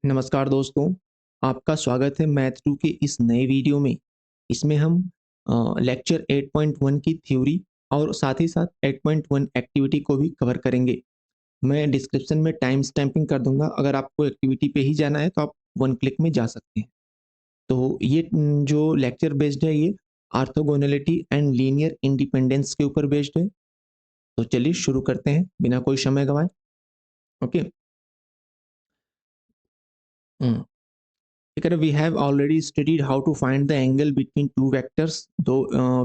नमस्कार दोस्तों, आपका स्वागत है मैथ 2 के इस नए वीडियो में। इसमें हम लेक्चर 8.1 की थ्योरी और साथ ही साथ 8.1 एक्टिविटी को भी कवर करेंगे। मैं डिस्क्रिप्शन में टाइम स्टैम्पिंग कर दूंगा, अगर आपको एक्टिविटी पे ही जाना है तो आप वन क्लिक में जा सकते हैं। तो ये जो लेक्चर बेस्ड है ये ऑर्थोगोनैलिटी एंड लीनियर इंडिपेंडेंस के ऊपर बेस्ड है। तो चलिए शुरू करते हैं बिना कोई समय गवाए। Okay. We have already studied how to find the angle between two vectors. दो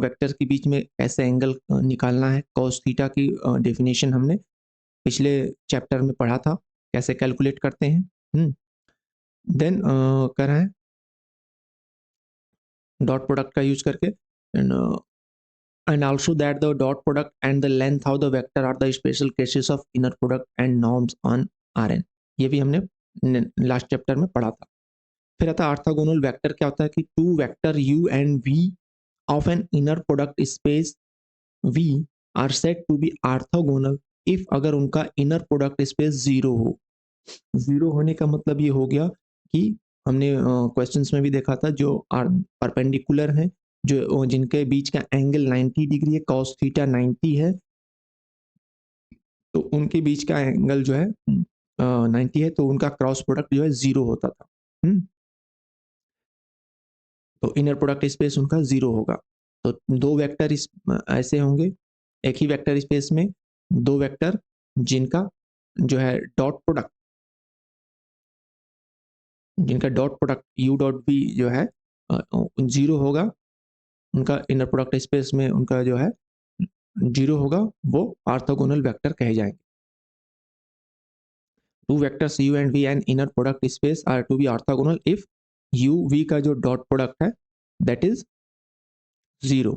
वेक्टर्स के बीच में कैसे एंगल निकालना है, cos थीटा की डेफिनेशन हमने पिछले चैप्टर में पढ़ा था, कैसे कैलकुलेट करते हैं। देन कर रहे हैं डॉट प्रोडक्ट का यूज करके, and also that the dot product and the length of the vector are the special cases of inner product and norms on Rn। ये भी हमने लास्ट चैप्टर में पढ़ा था। फिर आता है ऑर्थोगोनल वेक्टर। क्या होता है कि two vector u and v of an inner product space V are said to be orthogonal if अगर उनका inner product space जीरो हो। जीरो होने का मतलब ये हो गया कि हमने क्वेश्चंस में भी देखा था, जो परपेंडिकुलर हैं, जो जिनके बीच का एंगल 90 डिग्री है, cos थीटा 90 है, तो उनके बीच का एंगल जो है 90 है, तो उनका क्रॉस प्रोडक्ट जो है जीरो होता था। तो इनर प्रोडक्ट स्पेस उनका जीरो होगा। तो दो वेक्टर इस ऐसे होंगे, एक ही वेक्टर स्पेस में दो वेक्टर जिनका जो है dot product u dot v जो है जीरो होगा। उनका इनर प्रोडक्ट स्पेस में उनका जो है जीरो होगा, वो ऑर्थोगोनल वेक्टर कहे जाएंगे। Two vectors u and v and inner product space are to be orthogonal if u v का जो डॉट प्रोडक्ट है that is zero.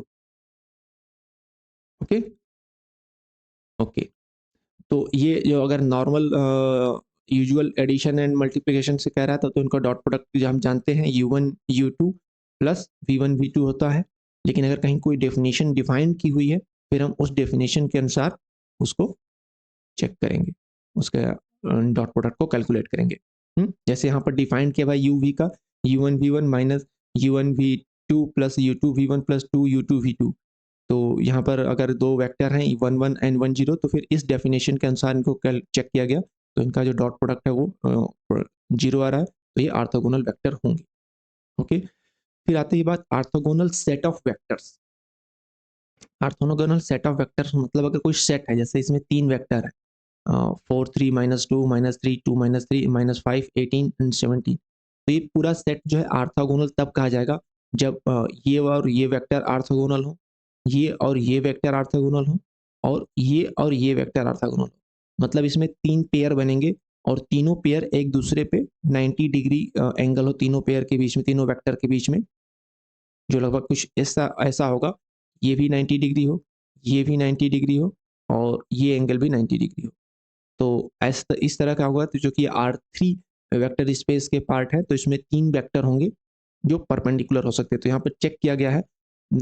Okay okay. तो ये जो अगर normal usual addition and multiplication से कह रहा था, तो इनका डॉट प्रोडक्ट जो हम जानते हैं u1 u2 plus v1 v2 होता है। लेकिन अगर कहीं कोई डेफिनेशन डिफाइन की हुई है, फिर हम उस डेफिनेशन के अनुसार उसको चेक करेंगे, उसके डॉट प्रोडक्ट को कैलकुलेट करेंगे। जैसे यहाँ पर डिफाइन किया हुआ u v का u1 v1 minus u1 v2 plus u2 v1 plus 2 u2 v2। तो यहाँ पर अगर दो वेक्टर हैं 1 1 एंड 1 0, तो फिर इस डेफिनेशन के अनुसार इनको चेक किया गया, तो इनका जो डॉट प्रोडक्ट है वो जीरो आ रहा है, तो ये ऑर्थोगोनल वेक्टर होंगे। ओके। फिर आती है बात orthogonal set of vectors. Orthogonal set of vectors मतलब अगर कोई सेट है, जैसे इसमें तीन वेक्टर है, 4 3 -2 -3 2 -3 -5 18 एंड 17, तो ये पूरा सेट जो है ऑर्थोगोनल तब कहा जाएगा जब ये और ये वेक्टर ऑर्थोगोनल हो, ये और ये वेक्टर ऑर्थोगोनल हो, और ये वेक्टर ऑर्थोगोनल हो। मतलब इसमें तीन पेयर बनेंगे और तीनों पेयर एक दूसरे पे 90 डिग्री एंगल हो, तीनों पेयर के बीच में, तीनों वेक्टर के बीच में, जो लगभग कुछ ऐसा ऐसा होगा, ये भी 90 डिग्री हो, ये भी 90 डिग्री हो, और ये एंगल भी 90 डिग्री हो। तो इस तरह का होगा, तो जो कि R3 वेक्टर स्पेस के पार्ट है, तो इसमें तीन वेक्टर होंगे जो परपेंडिकुलर हो सकते हैं। तो यहाँ पर चेक किया गया है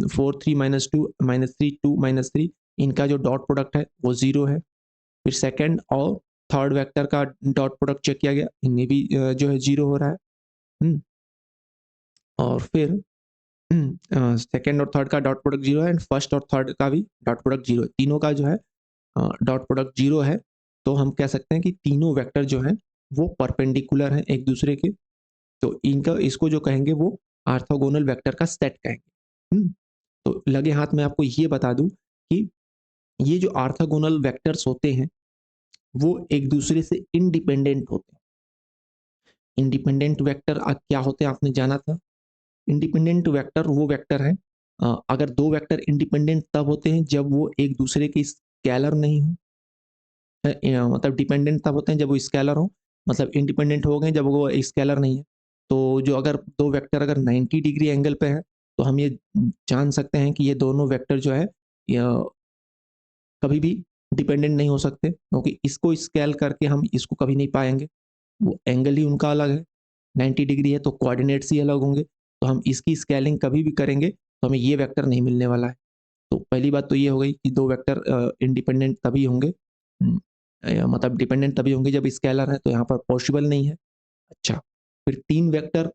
4 3 -2 -3 2 -3, इनका जो डॉट प्रोडक्ट है वो जीरो है। फिर सेकंड और थर्ड वेक्टर का डॉट प्रोडक्ट चेक किया गया, इनमें भी जो है जीरो हो रहा है। हम्म, और फिर सेकंड और थर्ड का डॉट प्रोडक्ट जीरो है, एंड फर्स्ट और थर्ड का भी डॉट प्रोडक्ट जीरो है। तीनों का जो है डॉट प्रोडक्ट जीरो है, तो हम कह सकते हैं कि तीनों वेक्टर जो हैं वो परपेंडिकुलर हैं एक दूसरे के। तो इनका इसको जो कहेंगे वो ऑर्थोगोनल वेक्टर का सेट कहेंगे। तो लगे हाथ में आपको ये बता दूं कि ये जो ऑर्थोगोनल वेक्टर्स होते हैं वो एक दूसरे से इंडिपेंडेंट होते हैं। इंडिपेंडेंट वेक्टर क्या होते हैं आपने जाना था। इंडिपेंडेंट वेक्टर वो वेक्टर है, अगर दो वेक्टर इंडिपेंडेंट तब होते हैं जब वो एक दूसरे के स्केलर नहीं हो। मतलब डिपेंडेंट तब होते हैं जब वो स्केलर हो, मतलब इंडिपेंडेंट हो गए जब वो स्केलर नहीं है। तो जो अगर दो वेक्टर अगर 90 डिग्री एंगल पे है, तो हम ये जान सकते हैं कि ये दोनों वेक्टर जो है कभी भी डिपेंडेंट नहीं हो सकते, क्योंकि इसको स्केल करके हम इसको कभी नहीं पाएंगे। वो एंगल ही उनका अलग है, 90 डिग्री है, तो कोऑर्डिनेट्स ही अलग होंगे। तो हम इसकी स्केलिंग कभी भी करेंगे तो हमें ये वेक्टर नहीं मिलने वाला है। तो पहली बात तो ये हो गई कि दो वेक्टर इंडिपेंडेंट तभी होंगे, मतलब डिपेंडेंट तभी होंगे जब स्केलर है, तो यहाँ पर पॉसिबल नहीं है। अच्छा, फिर 3 वेक्टर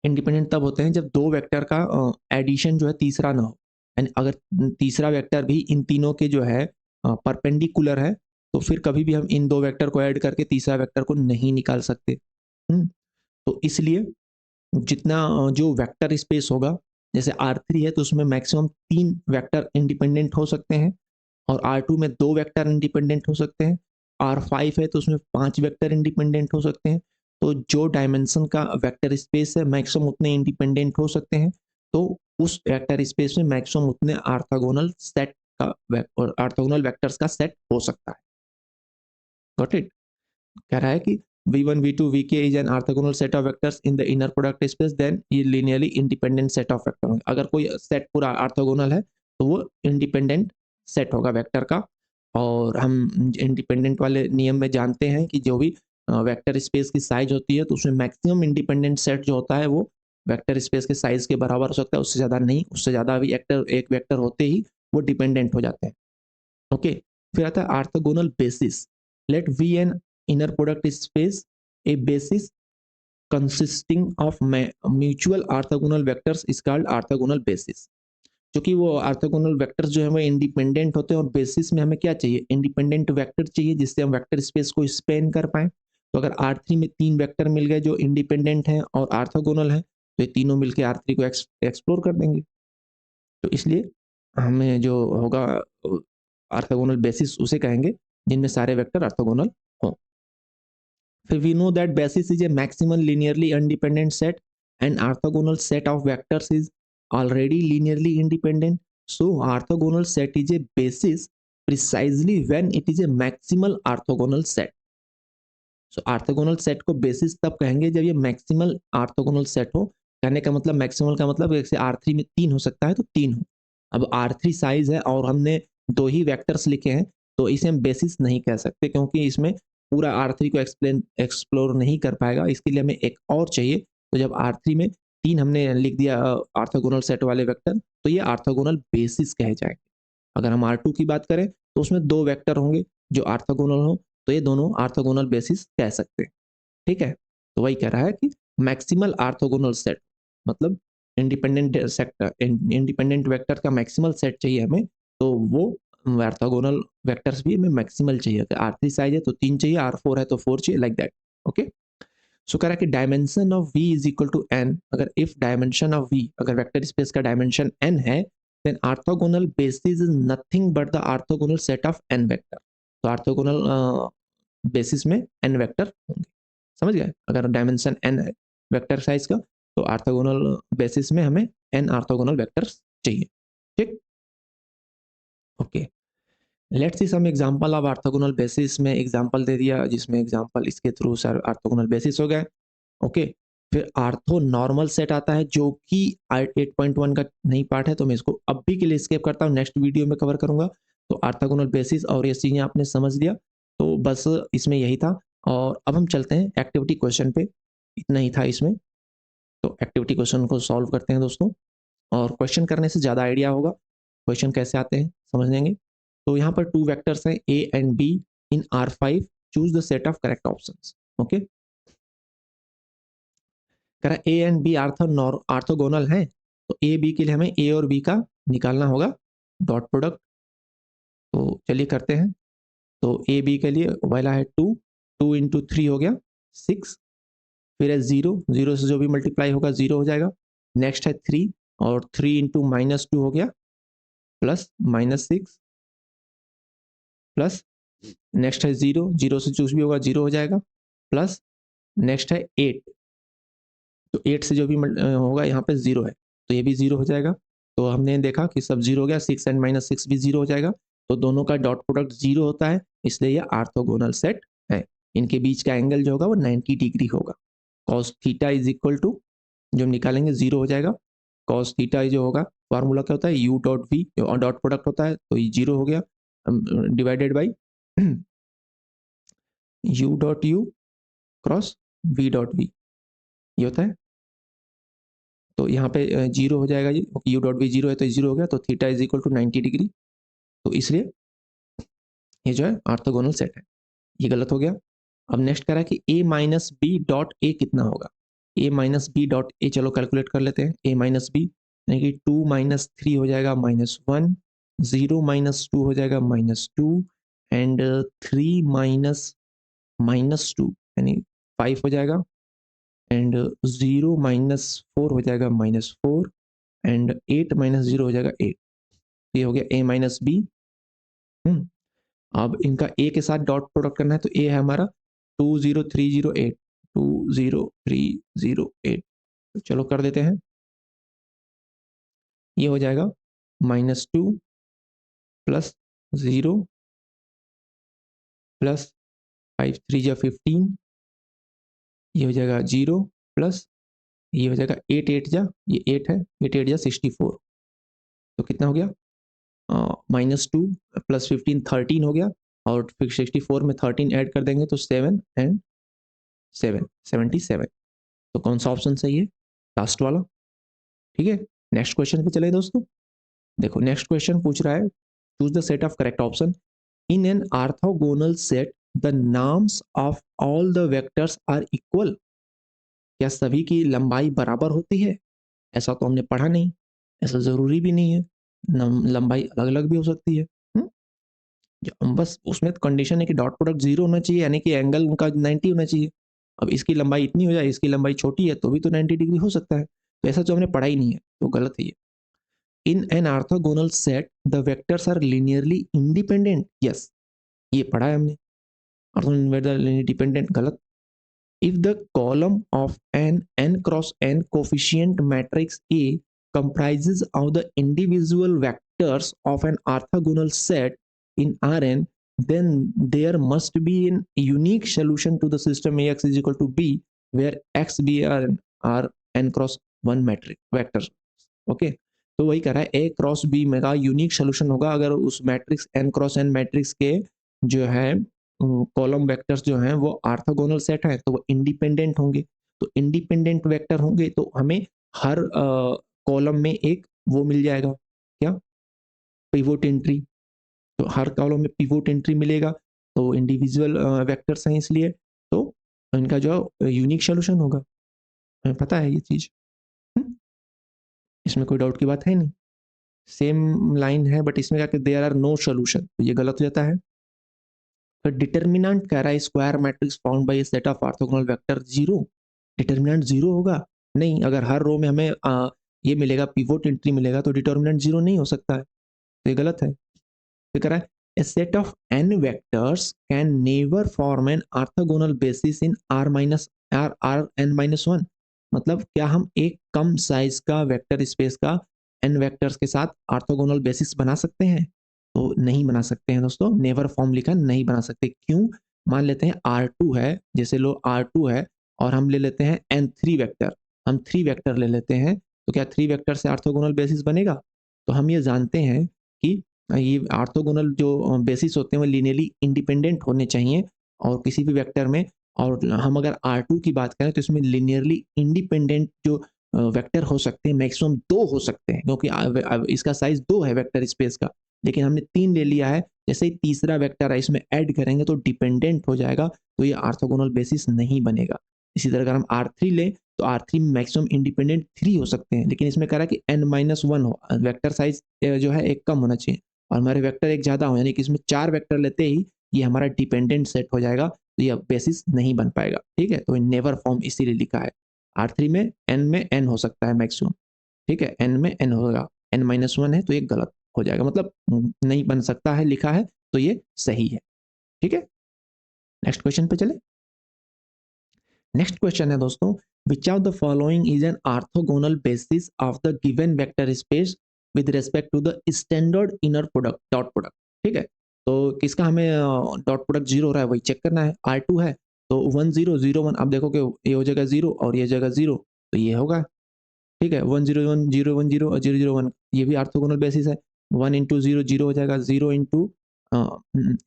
इंडिपेंडेंट तब होते हैं जब 2 वेक्टर का एडिशन जो है तीसरा ना हो। यानी अगर तीसरा वेक्टर भी इन तीनों के जो है परपेंडिकुलर है, तो फिर कभी भी हम इन 2 वेक्टर को ऐड करके तीसरा वेक्टर को नहीं निकाल सकते। तो इसलिए जितना जो वेक्टर स्पेस होगा, जैसे R3 है तो उसमें मैक्सिमम 3 वेक्टर इंडिपेंडेंट हो सकते हैं, और R2 में 2 वेक्टर इंडिपेंडेंट हो सकते हैं, R5 है तो उसमें 5 वेक्टर इंडिपेंडेंट हो सकते हैं। तो जो डायमेंशन का वेक्टर स्पेस है मैक्सिमम उतने इंडिपेंडेंट हो सकते हैं, तो उस वेक्टर स्पेस में मैक्सिमम उतने ऑर्थोगोनल सेट का और ऑर्थोगोनल वेक्टर्स का सेट हो सकता है। Got it? कह रहा है कि v1 v2 vk is an orthogonal set of vectors in the inner product space, then ये linearly independent set of vector होंगे। अगर कोई सेट पूरा ऑर्थोगोनल है तो वो इंडिपेंडेंट सेट होगा वेक्टर का। और हम इंडिपेंडेंट वाले नियम में जानते हैं कि जो भी वेक्टर स्पेस की साइज होती है तो उसमें मैक्सिमम इंडिपेंडेंट सेट जो होता है वो वेक्टर स्पेस के साइज के बराबर हो सकता है, उससे ज़्यादा नहीं। उससे ज़्यादा भी एक वेक्टर होते ही वो डिपेंडेंट हो जाते हैं। ओके, फिर आता है orthogonal basis. Let V an inner product space a basis consisting of mutual orthogonal vectors is called orthogonal basis। क्योंकि वो ऑर्थोगोनल वेक्टर्स जो है वो इंडिपेंडेंट होते हैं, और बेसिस में हमें क्या चाहिए, इंडिपेंडेंट वेक्टर चाहिए जिससे हम वेक्टर स्पेस को स्पेन कर पाए। तो अगर R3 में 3 वेक्टर मिल गए जो इंडिपेंडेंट हैं और ऑर्थोगोनल हैं, तो ये तीनों मिलकर R3 को एक्सप्लोर कर देंगे। तो इसलिए हमें जो होगा ऑर्थोगोनल बेसिस उसे कहेंगे जिनमें सारे वेक्टर ऑर्थोगोनल हों। फिर we know that basis is a maximal linearly independent set, and orthogonal set of vectors is already linearly independent. So orthogonal set is a basis precisely when it is a maximal orthogonal set. So orthogonal set को basis तब कहेंगे जब ये maximal orthogonal set हो। कहने का मतलब maximal का मतलब जैसे R3 में 3 हो सकता है तो 3 हो। अब R3 साइज है और हमने 2 ही वेक्टर्स लिखे हैं, तो इसे हम बेसिस नहीं कह सकते, क्योंकि इसमें पूरा R3 को एक्सप्लोर नहीं कर पाएगा। इसके लिए हमें एक और चाहिए। तो जब R3 में 3 हमने लिख दिया ऑर्थोगोनल सेट वाले वेक्टर, तो ये ऑर्थोगोनल बेसिस कहे जाएंगे। अगर हम R2 की बात करें तो उसमें 2 वेक्टर होंगे जो ऑर्थोगोनल हो, तो ये दोनों ऑर्थोगोनल बेसिस कह सकते हैं। ठीक है? तो वही कह रहा है कि मैक्सिमल ऑर्थोगोनल सेट मतलब इंडिपेंडेंट वेक्टर का मैक्सिमल सेट चाहिए हमें, तो वो ऑर्थोगोनल वेक्टर्स भी हमें मैक्सिमल चाहिए। अगर R3 साइज है तो 3 चाहिए, R4 है तो 4 चाहिए, लाइक दैट। ओके, सो कह रहा है कि dimension of V is equal to n। अगर इफ डायमेंशन ऑफ V, अगर वेक्टर स्पेस का डायमेंशन n है, then orthogonal basis is nothing but the orthogonal set of n vector. तो ऑर्थोगोनल बेसिस में n वेक्टर होंगे। समझ गए? अगर डायमेंशन n है वेक्टर साइज का, तो ऑर्थोगोनल बेसिस में हमें n ऑर्थोगोनल वेक्टर्स चाहिए। ठीक? Okay, let's see some example of orthogonal basis में एग्जांपल दे दिया, जिसमें एग्जांपल इसके थ्रू सर ऑर्थोगोनल बेसिस हो गए। ओके, फिर आर्थो नॉर्मल सेट आता है जो कि 8.1 का नहीं पार्ट है, तो मैं इसको अभी के लिए स्किप करता हूँ, नेक्स्ट वीडियो में कवर करूंगा। तो ऑर्थोगोनल बेसिस और ये चीजें आपने समझ लिया, तो बस इसमें यही था। और अब हम चलते हैं एक्टिविटी क्वेश्चन पे। इतना ही था इसमें, तो एक्टिविटी क्वेश्चन को सॉल्व करते हैं दोस्तों। और क्वेश्चन करने से ज़्यादा आइडिया होगा क्वेश्चन कैसे आते हैं, समझ लेंगे। तो यहाँ पर 2 वेक्टर्स हैं a and b in R5, choose the set of correct options. Okay, कह रहा है a एंड b ऑर्थोगोनल हैं, तो a b के लिए हमें a और b का निकालना होगा डॉट प्रोडक्ट। तो चलिए करते हैं। तो a b के लिए वाला है 2, 2 इंटू 3 हो गया 6, फिर है 0, 0 से जो भी मल्टीप्लाई होगा 0 हो जाएगा। नेक्स्ट है 3, और 3 इंटू -2 हो गया प्लस -6, प्लस नेक्स्ट है 0, 0 से चूज भी होगा 0 हो जाएगा, प्लस नेक्स्ट है 8, तो 8 से जो भी होगा यहाँ पे 0 है, तो ये भी 0 हो जाएगा। तो हमने देखा कि सब 0 हो गया, 6 एंड -6 भी 0 हो जाएगा। तो दोनों का डॉट प्रोडक्ट 0 होता है, इसलिए ये ऑर्थोगोनल सेट है। इनके बीच का एंगल जो होगा वो 90 डिग्री होगा। Cos theta is equal to, जो निकालेंगे 0 हो जाएगा। कॉस थीटा जो होगा फार्मूला क्या होता है, u dot v, dot product होता है, तो ये 0 हो गया divided by u dot u cross v dot v, ये होता है। तो यहाँ पे 0 हो जाएगा जी, u डॉट v 0 है तो 0 हो गया। तो theta is equal to 90 degree, तो इसलिए ये जो है ऑर्थोगोनल सेट है। ये गलत हो गया। अब नेक्स्ट कह रहा है कि a minus B dot A कितना होगा। a minus B dot A चलो कैलकुलेट कर लेते हैं। a माइनस बी यानी कि 2 माइनस 3 हो जाएगा -1, 0 माइनस 2 हो जाएगा -2 एंड 3 माइनस -2 यानी 5 हो जाएगा एंड 0 माइनस 4 हो जाएगा -4 एंड 8 माइनस 0 हो जाएगा 8। ये हो गया a माइनस बी। अब इनका a के साथ डॉट प्रोडक्ट करना है तो a है हमारा 20308, 20308। तो चलो कर देते हैं। ये हो जाएगा -2 प्लस 0 प्लस 5 3 जा 15, ये हो जाएगा 0 प्लस ये हो जाएगा 8 8 जा, ये 8 है, 8 8 जा 64। तो कितना हो गया -2 प्लस 15 13 हो गया और फिर 64 में 13 ऐड कर देंगे तो 7 एंड 7 77। तो कौन सा ऑप्शन सही है? लास्ट वाला। ठीक है, नेक्स्ट क्वेश्चन पे चले दोस्तों। देखो नेक्स्ट क्वेश्चन पूछ रहा है choose the set of correct option in an orthogonal set the norms of all the vectors are equal. क्या सभी की लंबाई बराबर होती है? ऐसा तो हमने पढ़ा नहीं, ऐसा जरूरी भी नहीं है, लंबाई अलग अलग भी हो सकती है। बस उसमें तो कंडीशन है कि डॉट प्रोडक्ट 0 होना चाहिए यानी कि एंगल उनका 90 होना चाहिए। अब इसकी लंबाई इतनी हो जाए, इसकी लंबाई छोटी है तो भी तो 90 डिग्री हो सकता है। तो ऐसा जो हमने पढ़ा ही नहीं है तो गलत है ये। In an orthogonal set the vectors are linearly independent. Yes, ये पढ़ा है हमने। ऑर्थोगोनल डिपेंडेंट गलत। If the column of an n cross n coefficient matrix A comprises of the individual vectors of an orthogonal set in Rn, then there must be a unique solution to the system Ax is equal to B, where x, b are n cross 1 matrix vectors. Okay, तो वही कह रहा है a cross b में का unique solution होगा अगर उस matrix n cross n matrix के जो है कॉलम वेक्टर्स जो हैं वो ऑर्थोगोनल सेट है तो वो इंडिपेंडेंट होंगे। तो इंडिपेंडेंट वेक्टर होंगे तो हमें हर कॉलम में एक वो मिल जाएगा, क्या? Pivot entry. तो हर कॉलम में पिवोट एंट्री मिलेगा तो इंडिविजुअल वेक्टर्स हैं इसलिए तो इनका जो यूनिक सोल्यूशन होगा। हमें पता है ये चीज, इसमें कोई डाउट की बात है नहीं। सेम लाइन है बट इसमें क्या देयर आर नो सोल्यूशन, तो ये गलत हो जाता है। तो डिटर्मिनेंट कह रहा है square matrix found by set of orthogonal vector 0। Determinant 0 होगा? नहीं, अगर हर रो में हमें ये मिलेगा पिवोट एंट्री मिलेगा तो डिटर्मिनेंट 0 नहीं हो सकता है, तो ये गलत है। तो कह रहा है a set of n vectors can never form an orthogonal basis in r minus r n minus 1। मतलब क्या हम एक कम साइज का वेक्टर स्पेस का n वेक्टर्स के साथ ऑर्थोगोनल बेसिस बना सकते हैं? तो नहीं बना सकते हैं दोस्तों, नेवर फॉर्म लिखा नहीं बना सकते। क्यों? मान लेते हैं R2 है, जैसे लो R2 है और हम ले लेते हैं n3 वेक्टर, हम 3 वेक्टर ले लेते हैं तो क्या 3 वेक्टर से ऑर्थोगोनल बेसिस बनेगा? तो हम ये जानते हैं कि ये ऑर्थोगोनल जो बेसिस होते हैं वो लीनियरली इंडिपेंडेंट होने चाहिए और किसी भी वेक्टर में। और हम अगर R2 की बात करें तो इसमें लीनियरली इंडिपेंडेंट जो वेक्टर हो सकते हैं मैक्सिमम 2 हो सकते हैं क्योंकि इसका साइज 2 है वेक्टर स्पेस का, लेकिन हमने 3 ले लिया है। जैसे ही तीसरा वेक्टर है इसमें ऐड करेंगे तो डिपेंडेंट हो जाएगा तो ये ऑर्थोगोनल बेसिस नहीं बनेगा। इसी तरह अगर हम R3 लें तो R3 में मैक्सिमम इंडिपेंडेंट 3 हो सकते हैं, लेकिन इसमें कह रहा है कि n-1 हो, वेक्टर साइज जो है एक कम होना चाहिए और हमारे वेक्टर एक ज़्यादा हो, यानी कि इसमें 4 वेक्टर लेते ही ये हमारा डिपेंडेंट सेट हो जाएगा तो ये बेसिस नहीं बन पाएगा। ठीक है, तो नेवर फॉर्म इसीलिए लिखा है। R3 में n में n हो सकता है मैक्सिमम, ठीक है, n में n होगा, n-1 है तो ये गलत हो जाएगा, मतलब नहीं बन सकता है लिखा है तो ये सही है। ठीक है, नेक्स्ट क्वेश्चन पे चले। नेक्स्ट क्वेश्चन है दोस्तों, which of the following is an orthogonal basis of the given vector space with respect to the standard inner product dot product. ठीक है, तो किसका हमें डॉट प्रोडक्ट 0 हो रहा है वही चेक करना है। R2 है तो 1 0 0 1, अब देखो कि ये हो जाएगा 0 और ये जगह 0 तो ये होगा। ठीक है, 1 0 1 0 1 0 और 0 0 1, ये भी ऑर्थोगोनल बेसिस है। 1 इंटू 0 0 हो जाएगा, 0 इंटू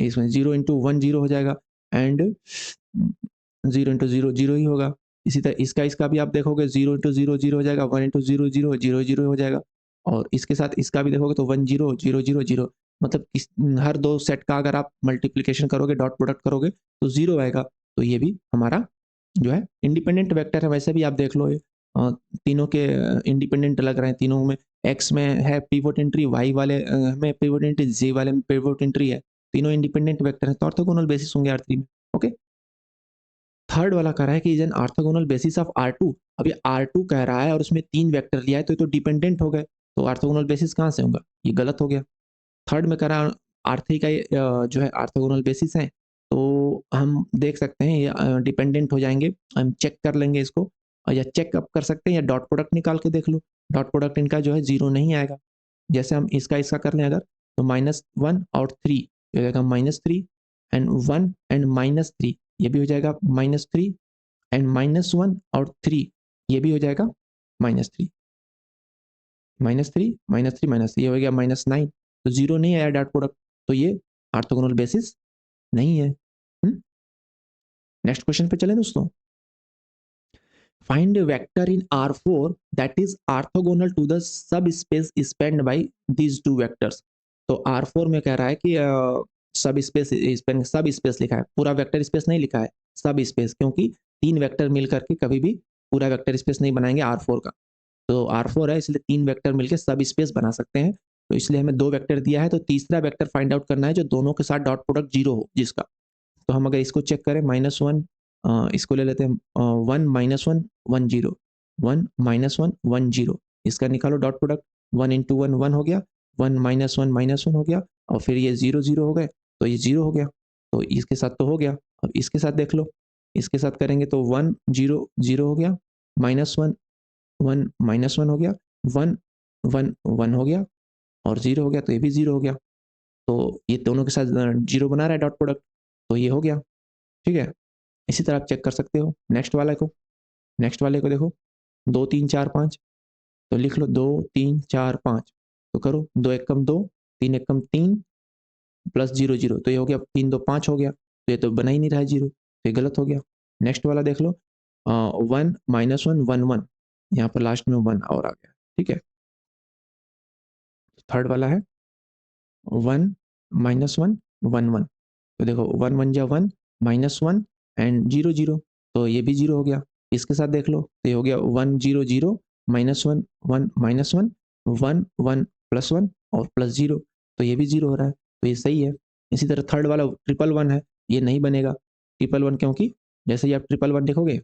इसमें 0 इंटू 1 0 हो जाएगा एंड 0 इंटू 0 0 ही होगा। इसी तरह इसका भी आप देखोगे 0 इंटू 0 0 हो जाएगा, 1 इंटू 0 0 0 0 हो जाएगा और इसके साथ इसका भी देखोगे तो 1 0 0 0 0, मतलब हर दो सेट का अगर आप मल्टीप्लीकेशन करोगे डॉट प्रोडक्ट करोगे तो 0 आएगा। तो ये भी हमारा जो है इंडिपेंडेंट वेक्टर है। वैसे भी आप देख लो, तीनों के इंडिपेंडेंट लग रहे हैं, तीनों में एक्स में है पिवोट एंट्री, वाई वाले में पिवोट एंट्री, जे वाले में पिवोट एंट्री है, तीनों इंडिपेंडेंट वेक्टर है, तो ऑर्थोगोनल बेसिस होंगे R3 में। ओके, थर्ड वाला कह रहा है कि is an orthogonal basis of R2। अब ये R2 कह रहा है और उसमें 3 वेक्टर लिया है, तो ये तो डिपेंडेंट हो गए, तो ऑर्थोगोनल बेसिस कहाँ से होगा, ये गलत हो गया। थर्ड में कह रहा है R3 का जो है ऑर्थोगोनल बेसिस है, तो हम देख सकते हैं ये डिपेंडेंट हो जाएंगे, हम चेक कर लेंगे इसको, या चेक अप कर सकते हैं, या डॉट प्रोडक्ट निकाल के देख लो, डॉट प्रोडक्ट इनका जो है जीरो नहीं आएगा। जैसे हम इसका इसका कर लें अगर, तो -1 और 3 हो जाएगा -3, एंड 1 एंड -3 ये भी हो जाएगा -3, एंड -1 और 3 ये भी हो जाएगा -3, -3 -3 ये हो गया -9, तो जीरो नहीं आया डॉट प्रोडक्ट, तो ये ऑर्थोगोनल बेसिस नहीं है। नेक्स्ट क्वेश्चन पे चलें दोस्तों। Find vector in R4 that is orthogonal to the subspace spanned by these two vectors. तो R4 में कह रहा है कि सब स्पेस स्पेन, सब स्पेस लिखा है, पूरा वेक्टर स्पेस नहीं लिखा है, सब स्पेस, क्योंकि 3 वेक्टर मिल करके कभी भी पूरा वेक्टर स्पेस नहीं बनाएंगे R4 का। तो R4 है इसलिए 3 वेक्टर मिलकर सब स्पेस बना सकते हैं, तो इसलिए हमें 2 वेक्टर दिया है, तो तीसरा वेक्टर फाइंड आउट करना है जो दोनों के साथ डॉट प्रोडक्ट जीरो हो जिसका। तो हम अगर इसको चेक करें -1, इसको ले लेते हैं 1 -1 1 0, 1 -1 1 0, इसका निकालो डॉट प्रोडक्ट, 1 इंटू 1 1 हो गया, 1 -1 हो गया, और फिर ये 0 0 हो गए, तो ये 0 हो गया, तो इसके साथ तो हो गया। अब इसके साथ देख लो, इसके साथ करेंगे तो 1 0 0 हो गया, -1 1 -1 हो गया, 1 1 1 हो गया, और 0 हो गया, तो ये भी 0 हो गया, तो ये दोनों के साथ 0 बना रहा है डॉट प्रोडक्ट, तो ये हो गया। ठीक है, इसी तरह आप चेक कर सकते हो नेक्स्ट वाले को। नेक्स्ट वाले को देखो, 2 3 4 5, तो लिख लो 2 3 4 5, तो करो 2 एक कम 2, 3 एक कम 3, प्लस 0 0, तो ये हो गया 3 2 5 हो गया, तो ये तो बना ही नहीं रहा है जीरो, तो ये गलत हो गया। नेक्स्ट वाला देख लो, 1 -1 1 1, यहाँ पर लास्ट में 1 और आ गया। ठीक है, थर्ड वाला है 1 -1 1 1, तो देखो 1 1 जा 1, -1 एंड 0 0, तो ये भी 0 हो गया। इसके साथ देख लो, तो ये हो गया 1 0 0 -1 1 -1 1 1 +1 और +0, तो ये भी 0 हो रहा है, तो ये सही है। इसी तरह थर्ड वाला ट्रिपल 1 है, ये नहीं बनेगा ट्रिपल 1, क्योंकि जैसे ही आप ट्रिपल 1 लिखोगे,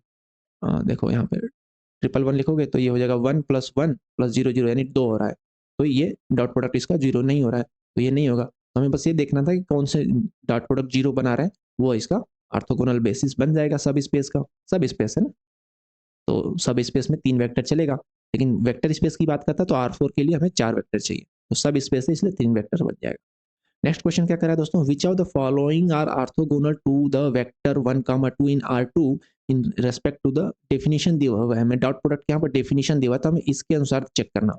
देखो यहाँ पे ट्रिपल 1 लिखोगे तो ये हो जाएगा 1 + 1 + 0 0, यानी 2 हो रहा है, तो ये डॉट प्रोडक्ट इसका 0 नहीं हो रहा है, तो ये नहीं होगा। तो हमें बस ये देखना था कि कौन से डॉट प्रोडक्ट 0 बना रहा है, वो इसका ऑर्थोगोनल बेसिस बन जाएगा सब स्पेस का। सब स्पेस है ना, तो सब स्पेस में 3 वेक्टर चलेगा, लेकिन वेक्टर स्पेस की बात करता है तो R4 के लिए हमें 4 वेक्टर चाहिए, तो सब स्पेस है इसलिए 3 वेक्टर बन जाएगा। नेक्स्ट क्वेश्चन क्या कर रहा है दोस्तों, which of the following are orthogonal to the vector 1 2 in R2 in respect to the definition दिया हुआ है, हमें डॉट प्रोडक्ट यहाँ पर डेफिनेशन दिया हुआ था, हमें इसके अनुसार चेक करना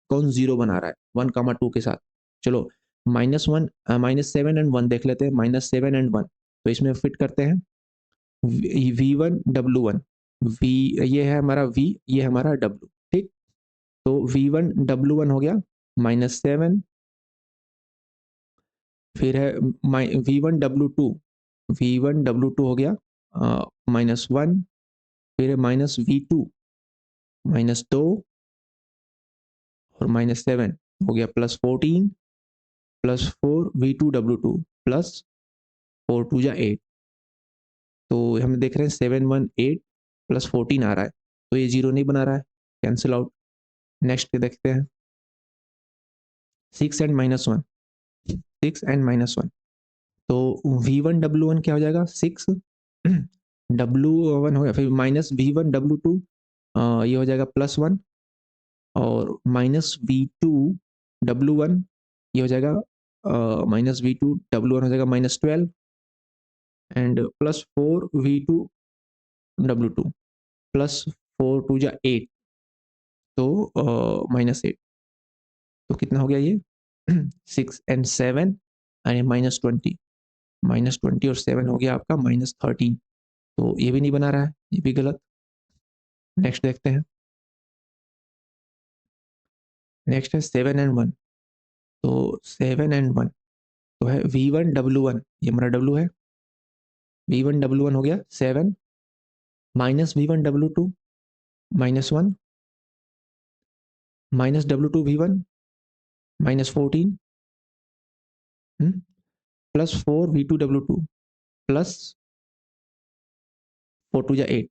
कौन जीरो बना रहा है 1 2 के साथ। चलो -1 -7 एंड 1 देख लेते हैं, -7 एंड 1, तो इसमें फिट करते हैं V1 W1, V ये है हमारा V, ये है हमारा W। ठीक, तो V1 W1 हो गया -7, फिर है V1 W2 हो गया -1, फिर है -V2 -2, और -7 हो गया +14, +4 V2 W2 प्लस 4 2 जा 8, तो हम देख रहे हैं 7 1 8 +14 आ रहा है, तो ये जीरो नहीं बना रहा है, कैंसिल आउट। नेक्स्ट देखते हैं 6 एंड -1, 6 एंड -1, तो V1 W1 क्या हो जाएगा 6 W1 हो गया, फिर -V1 W2 ये हो जाएगा +1, और -V2 W1 ये हो जाएगा -V2 W1 हो जाएगा -12, एंड +4 V2 W2 +4 2 जा 8, तो -8, तो कितना हो गया ये 6 एंड 7 एंड -20, -20 और 7 हो गया आपका -13, तो ये भी नहीं बना रहा है, ये भी गलत। नेक्स्ट देखते हैं, नेक्स्ट है 7 एंड 1, तो 7 एंड 1 तो है V1 W1, ये हमारा W है, V1 W1 हो गया 7 minus V1 W2 -1 minus W2 V1 -14 plus 4 V2 W2 plus 4 2 8,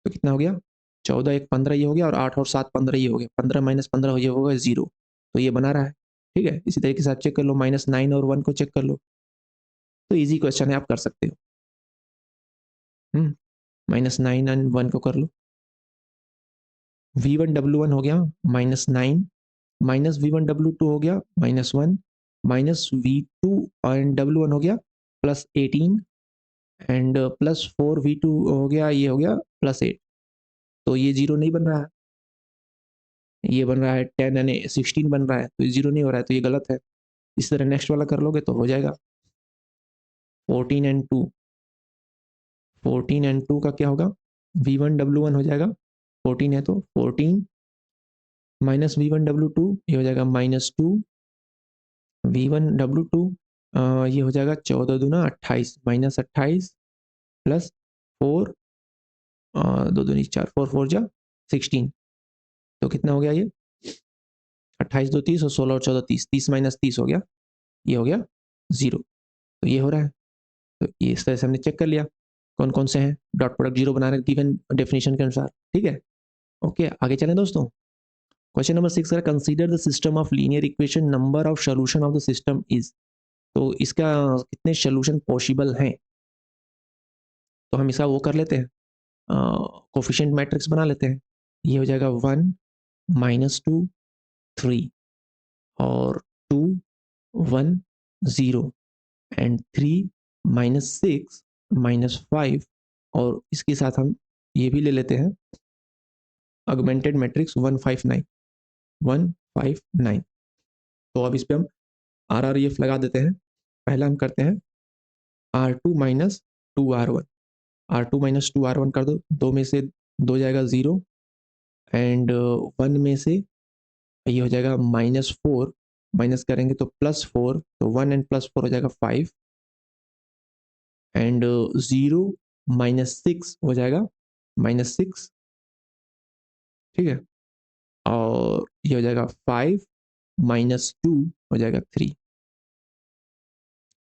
तो कितना हो गया 14 1 15 ये हो गया, और 8 और 7 15 ये हो गया, 15 माइनस 15 ये होगा 0, तो ये बना रहा है। ठीक है, इसी तरीके से आप चेक कर लो, -9 और 1 को चेक कर लो, तो इजी क्वेश्चन है, आप कर सकते हो। -9 एंड 1 को कर लो। V1 W1 हो गया -9 माइनस V1 W2 हो गया -1 माइनस V2 एंड W1 हो गया +18 एंड प्लस 4 V2 हो गया, ये हो गया +8, तो ये 0 नहीं बन रहा है, ये बन रहा है 10 यानी 16 बन रहा है, तो ये 0 नहीं हो रहा है, तो ये गलत है। इस तरह नेक्स्ट वाला कर लोगे तो हो जाएगा 14 एंड 2, 14 एंड 2 का क्या होगा, V1 W1 हो जाएगा, 14 है तो 14 माइनस V1 W2 ये हो जाएगा -2 V1 W2 ये हो जाएगा 14 दूना 28 -28 प्लस 4 2 दूनी 4 4 4 जा 16, तो कितना हो गया ये 28 2 30 और 16 और 14 30, 30 माइनस 30 हो गया, ये हो गया 0, तो ये हो रहा है। तो ये इस तरह से हमने चेक कर लिया कौन कौन से हैं डॉट प्रोडक्ट 0 बना रहे गिवन डेफिनेशन के अनुसार। ठीक है, ओके आगे चलें दोस्तों। क्वेश्चन नंबर 6 है, consider the system of linear equation, number of solution of the system is, तो इसका कितने सोल्यूशन पॉसिबल हैं, तो हम इसका वो कर लेते हैं, कोफिशिएंट मैट्रिक्स बना लेते हैं। ये हो जाएगा 1 -2 3 और 2 1 0 एंड 3 -6 -5, और इसके साथ हम ये भी ले लेते हैं ऑगमेंटेड मैट्रिक्स 159 159। तो अब इस पे हम आर आर एफ लगा देते हैं। पहला हम करते हैं R2 minus 2R1, R2 minus 2R1 कर दो, दो में से दो जाएगा 0 एंड 1 में से ये हो जाएगा -4, माइनस करेंगे तो +4, तो 1 एंड +4 हो जाएगा 5 एंड 0 -6 हो जाएगा -6। ठीक है, और ये हो जाएगा 5 -2 हो जाएगा 3।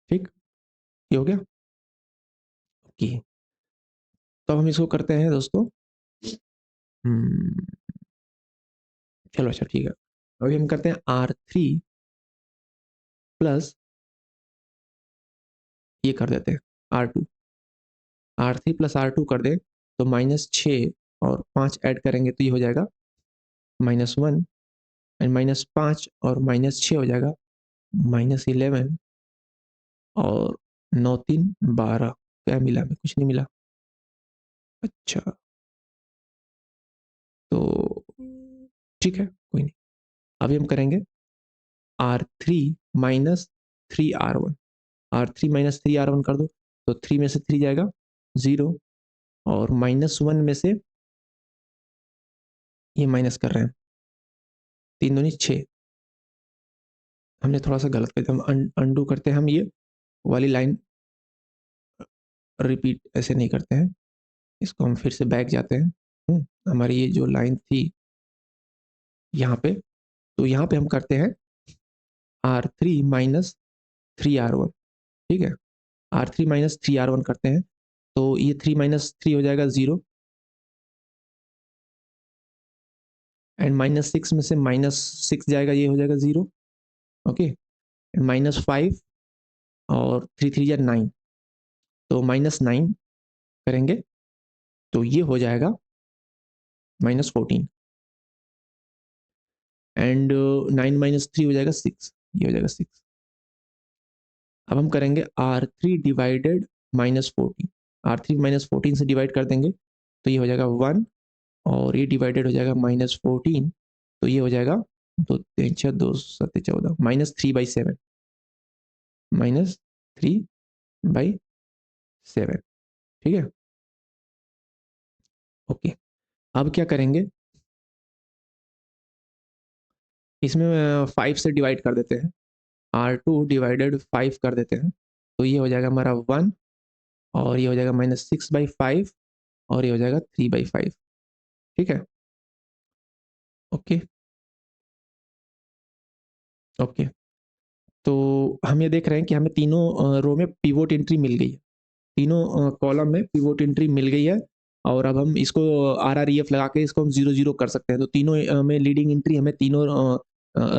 ठीक, ये हो गया ओके। तो अब हम इसको करते हैं दोस्तों, चलो अच्छा ठीक है, अभी हम करते हैं R3 प्लस ये कर देते हैं R2, R3 प्लस R2 कर दें तो -6 और 5 ऐड करेंगे तो ये हो जाएगा -1 एंड -5 और -6 हो जाएगा -11 और 9 3 12, क्या मिला, हमें कुछ नहीं मिला। अच्छा, तो ठीक है कोई नहीं, अभी हम करेंगे R3 minus 3R1, R3 minus 3R1 कर दो, तो 3 में से 3 जाएगा 0 और -1 में से ये माइनस कर रहे हैं, 3 दूनी 6, हमने थोड़ा सा गलत कर दिया, हम अनडू करते हैं, हम ये वाली लाइन रिपीट ऐसे नहीं करते हैं, इसको हम फिर से बैक जाते हैं। हमारी ये जो लाइन थी यहाँ पे, तो यहाँ पे हम करते हैं R3 माइनस 3R1। ठीक है, R3 माइनस 3R1 करते हैं, तो ये 3 माइनस 3 हो जाएगा 0 एंड -6 में से -6 जाएगा, ये हो जाएगा 0। ओके, -5 और 3 3 या 9, तो -9 करेंगे तो ये हो जाएगा -14 एंड 9 माइनस 3 हो जाएगा 6, ये हो जाएगा 6। अब हम करेंगे R3 डिवाइडेड -14, R3 -14 से डिवाइड कर देंगे तो ये हो जाएगा 1 और ये डिवाइडेड हो जाएगा -14, तो ये हो जाएगा 2 3 6 2 7 14 -3/7, -3/7। ठीक है, ओके। अब क्या करेंगे, इसमें 5 से डिवाइड कर देते हैं, R2 डिवाइडेड 5 कर देते हैं, तो ये हो जाएगा हमारा 1 और ये हो जाएगा -6/5 और ये हो जाएगा 3/5। ठीक है, ओके ओके। तो हम ये देख रहे हैं कि हमें तीनों रो में पिवोट एंट्री मिल गई है, तीनों कॉलम में पिवोट एंट्री मिल गई है और अब हम इसको RREF लगा के इसको हम 0-0 कर सकते हैं। तो तीनों में लीडिंग एंट्री हमें तीनों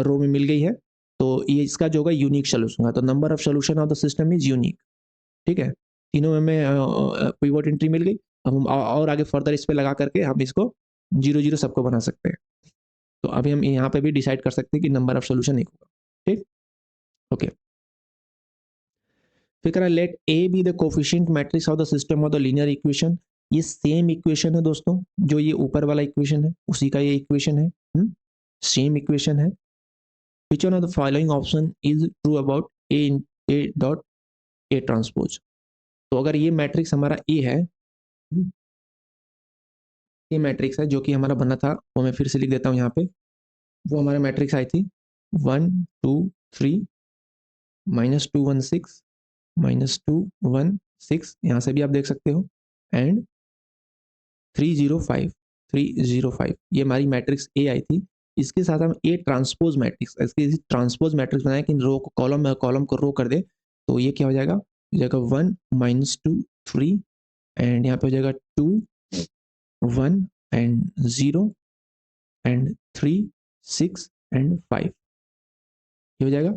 रो में मिल गई है। तो ये इसका जो होगा यूनिक सॉल्यूशन है। तो number of solution of the system is unique. ठीक है, तीनों में हमें पिवोट एंट्री मिल गई। अब हम और आगे फर्दर इस पे लगा करके हम इसको 0-0 सबको बना सकते हैं। तो अभी हम यहाँ पे भी डिसाइड कर सकते हैं कि नंबर ऑफ सॉल्यूशन एक होगा। ठीक, ओके। फिर कह रहा है let A be the coefficient matrix of the system of the linear equation. ये सेम इक्वेशन है दोस्तों, जो ये ऊपर वाला इक्वेशन है उसी का ये इक्वेशन है। सेम इक्वेशन है। Which one of the following option is true about A dot A transpose. तो अगर ये मैट्रिक्स हमारा ए है, ये मैट्रिक्स है जो कि हमारा बना था, वो मैं फिर से लिख देता हूँ यहाँ पे। वो हमारा मैट्रिक्स आई थी 1 2 3 -2 1 6 -2 1 6, यहाँ से भी आप देख सकते हो, एंड 3 0 5 3 0 5। ये हमारी मैट्रिक्स ए आई थी। इसके साथ हम ए ट्रांसपोज मैट्रिक्स, इसके ट्रांसपोज मैट्रिक्स बनाए कि रो को कॉलम को रो कर दे। तो ये क्या हो जाएगा, हो जाएगा 1 -2 3 एंड यहाँ पे हो जाएगा 2 1 एंड 0 एंड 3 6 एंड 5। ये हो जाएगा।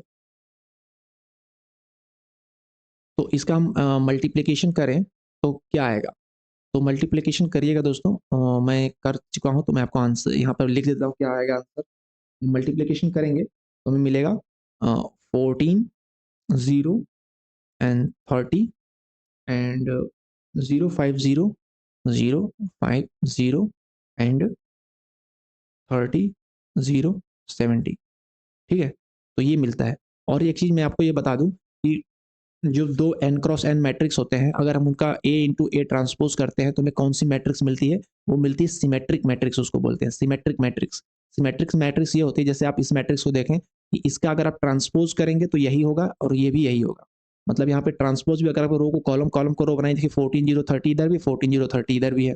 तो इसका हम मल्टीप्लिकेशन करें तो क्या आएगा। तो मल्टीप्लिकेशन करिएगा दोस्तों, मैं कर चुका हूँ तो मैं आपको आंसर यहाँ पर लिख देता हूँ क्या आएगा आंसर। मल्टीप्लिकेशन करेंगे तो हमें मिलेगा 14 0 एंड 30 एंड 0 5 0 0 5 0 एंड 30 0 70। ठीक है, तो ये मिलता है। और एक चीज़ मैं आपको ये बता दूं कि जो दो n क्रॉस n मैट्रिक्स होते हैं, अगर हम उनका a इंटू ए ट्रांसपोज करते हैं तो हमें कौन सी मैट्रिक्स मिलती है, वो मिलती है सिमेट्रिक मैट्रिक्स, उसको बोलते हैं सिमेट्रिक मैट्रिक्स। सिमेट्रिक मैट्रिक्स ये होती है, जैसे आप इस मैट्रिक्स को देखें कि इसका अगर आप ट्रांसपोज करेंगे तो यही होगा और ये भी यही होगा। मतलब यहाँ पे ट्रांसपोज भी, अगर आप रो को कॉलम को रो बनाए, देखिए 14 0 30 इधर भी, 14 0 30 इधर भी है।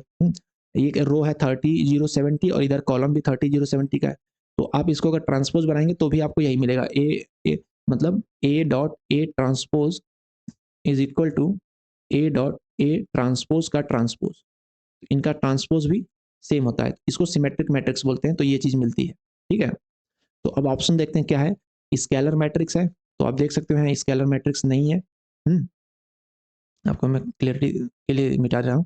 ये रो है 30 0 70 और इधर कॉलम भी 30 0 70 का है। तो आप इसको अगर ट्रांसपोज बनाएंगे तो भी आपको यही मिलेगा, ए मतलब A dot A transpose is equal to A dot A transpose का ट्रांसपोज। इनका ट्रांसपोज भी सेम होता है, इसको सिमेट्रिक मैट्रिक्स बोलते हैं। तो ये चीज मिलती है। ठीक है, तो अब ऑप्शन देखते हैं क्या है। स्केलर मैट्रिक्स है, तो आप देख सकते हो स्केलर मैट्रिक्स नहीं है। आपको मैं क्लियरिटी के लिए मिटा रहा हूँ,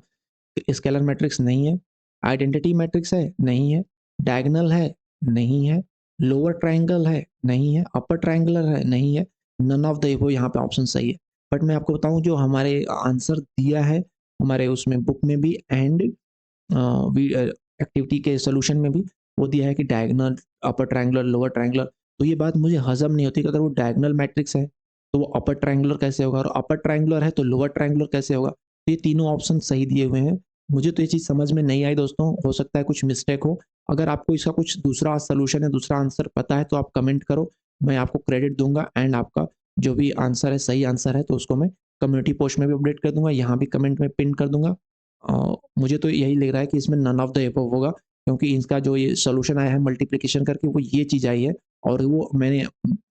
स्केलर मैट्रिक्स नहीं है। आइडेंटिटी मैट्रिक्स है, नहीं है। डायगोनल है, नहीं है। लोअर ट्रायंगल है, नहीं है। अपर ट्रायंगुलर है, नहीं है। नन ऑफ द, वो यहाँ पे ऑप्शन सही है। बट मैं आपको बताऊं जो हमारे आंसर दिया है हमारे उसमें बुक में भी एंड एक्टिविटी के सोल्यूशन में भी, वो दिया है कि diagonal, upper triangular, lower triangular. तो ये बात मुझे हजम नहीं होती कि अगर वो डायगोनल मैट्रिक्स है तो वो अपर ट्रायंगुलर कैसे होगा, और अपर ट्रायंगुलर है तो लोअर ट्रायंगुलर कैसे होगा। तो ये तीनों ऑप्शन सही दिए हुए हैं। मुझे तो ये चीज़ समझ में नहीं आई दोस्तों, हो सकता है कुछ मिस्टेक हो। अगर आपको इसका कुछ दूसरा सोल्यूशन है, दूसरा आंसर पता है तो आप कमेंट करो, मैं आपको क्रेडिट दूंगा। एंड आपका जो भी आंसर है, सही आंसर है, तो उसको मैं कम्युनिटी पोस्ट में भी अपडेट कर दूंगा, यहाँ भी कमेंट में पिन कर दूंगा। मुझे तो यही लग रहा है कि इसमें नन ऑफ द एबव होगा, क्योंकि इसका जो ये सोल्यूशन आया है मल्टीप्लिकेशन करके, वो ये चीज़ आई है। और वो मैंने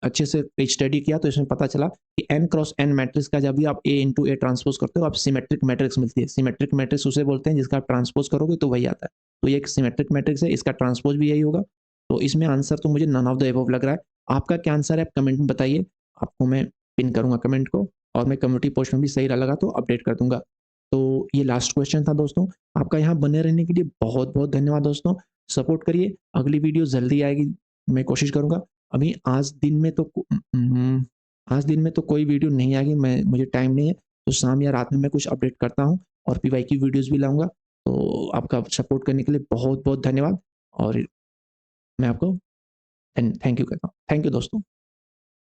अच्छे से स्टडी किया तो इसमें पता चला कि n क्रॉस n मैट्रिक्स का जब भी आप a इंटू ए ट्रांसपोज करते हो, आप सिमेट्रिक मैट्रिक्स मिलती है। सिमेट्रिक मैट्रिक्स उसे बोलते हैं जिसका आप ट्रांसपोज करोगे तो वही आता है। तो ये एक सिमेट्रिक मैट्रिक्स है, इसका ट्रांसपोज भी यही होगा। तो इसमें आंसर तो मुझे नन ऑफ द एबव लग रहा है। आपका क्या आंसर है आप कमेंट में बताइए, आपको मैं पिन करूंगा कमेंट को, और मैं कम्युनिटी पोस्ट में भी सही लगा तो अपडेट कर दूंगा। तो ये लास्ट क्वेश्चन था दोस्तों। आपका यहाँ बने रहने के लिए बहुत बहुत धन्यवाद दोस्तों। सपोर्ट करिए, अगली वीडियो जल्दी आएगी, मैं कोशिश करूंगा। अभी आज दिन में तो कोई वीडियो नहीं आएगी, मुझे टाइम नहीं है। तो शाम या रात में मैं कुछ अपडेट करता हूँ और पीवाई की वीडियोस भी लाऊंगा। तो आपका सपोर्ट करने के लिए बहुत बहुत धन्यवाद, और मैं आपको थैंक यू कहता हूँ। थैंक यू दोस्तों।